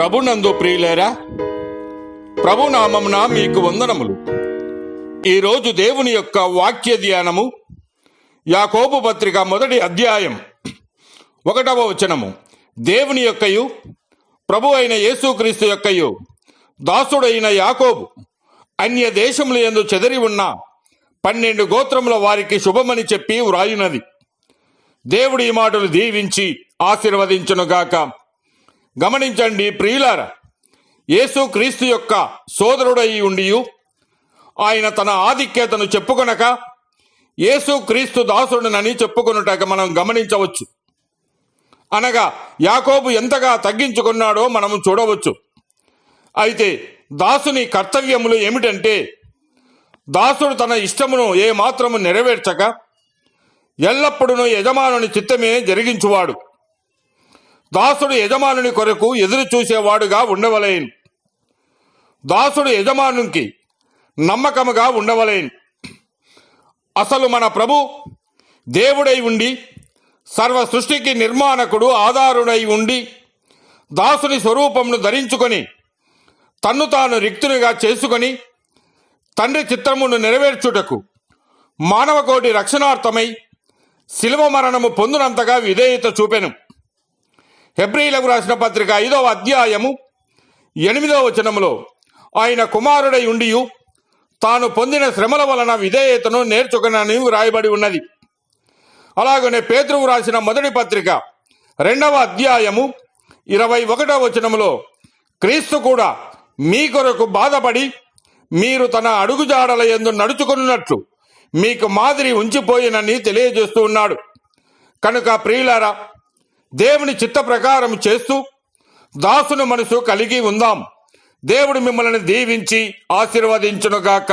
ప్రభునందు ప్రియులారా, ప్రభునామమున మీకు వందనములు. ఈరోజు దేవుని యొక్క వాక్య ధ్యానము యాకోబు పత్రిక 1వ అధ్యాయం 1వ వచనము. దేవుని యొక్కయు ప్రభు అయిన యేసుక్రీస్తు యొక్కయు దాసుడైన యాకోబు అన్య దేశముల యందు చెదరి ఉన్న 12 గోత్రముల వారికి శుభమని చెప్పి వ్రాయునది. దేవుడు ఈ మాటలు దీవించి ఆశీర్వదించునుగాక. గమనించండి ప్రియులారా, యేసుక్రీస్తు యొక్క సోదరుడై ఉండియు ఆయన తన ఆధిక్యతను చెప్పుకొనక యేసుక్రీస్తు దాసుడునని చెప్పుకొనుటక మనం గమనించవచ్చు. అనగా యాకోబు ఎంతగా తగ్గించుకున్నాడో మనము చూడవచ్చు. అయితే దాసుని కర్తవ్యములు ఏమిటంటే, దాసుడు తన ఇష్టమును ఏమాత్రము నెరవేర్చక ఎల్లప్పుడూ యజమానుని చిత్తమే జరిగించువాడు. దాసుడు యజమానుని కొరకు ఎదురు చూసేవాడుగా ఉండవలేను. దాసుడు యజమానునికి నమ్మకముగా ఉండవలేను. అసలు మన ప్రభు దేవుడై ఉండి సర్వ సృష్టికి నిర్మాణకుడు ఆధారుడై ఉండి దాసుని స్వరూపమును ధరించుకొని తన్ను తాను రిక్తునిగా చేసుకొని తండ్రి చిత్తమును నెరవేర్చుటకు మానవ కోటి రక్షణార్థమై శిలువ మరణము పొందునంతగా విధేయత చూపెను. హెబ్రీలకు రాసిన పత్రిక 5వ అధ్యాయము 8వ వచనములో ఆయన కుమారుడై ఉండియు తాను పొందిన శ్రమల వలన విధేయతను నేర్చుకునని వ్రాయబడి ఉన్నది. అలాగనే పేతురు రాసిన 1వ పత్రిక 2వ అధ్యాయము 21వ వచనములో క్రీస్తు కూడా మీ కొరకు బాధపడి మీరు తన అడుగుజాడల యందు నడుచుకున్నట్లు మీకు మాదిరి ఉంచిపోయినని తెలియజేస్తూ ఉన్నాడు. కనుక ప్రియులారా, దేవుని చిత్త ప్రకారం చేస్తూ దాసుని మనసు కలిగి ఉందాం. దేవుడు మిమ్మల్ని దీవించి ఆశీర్వదించునుగాక.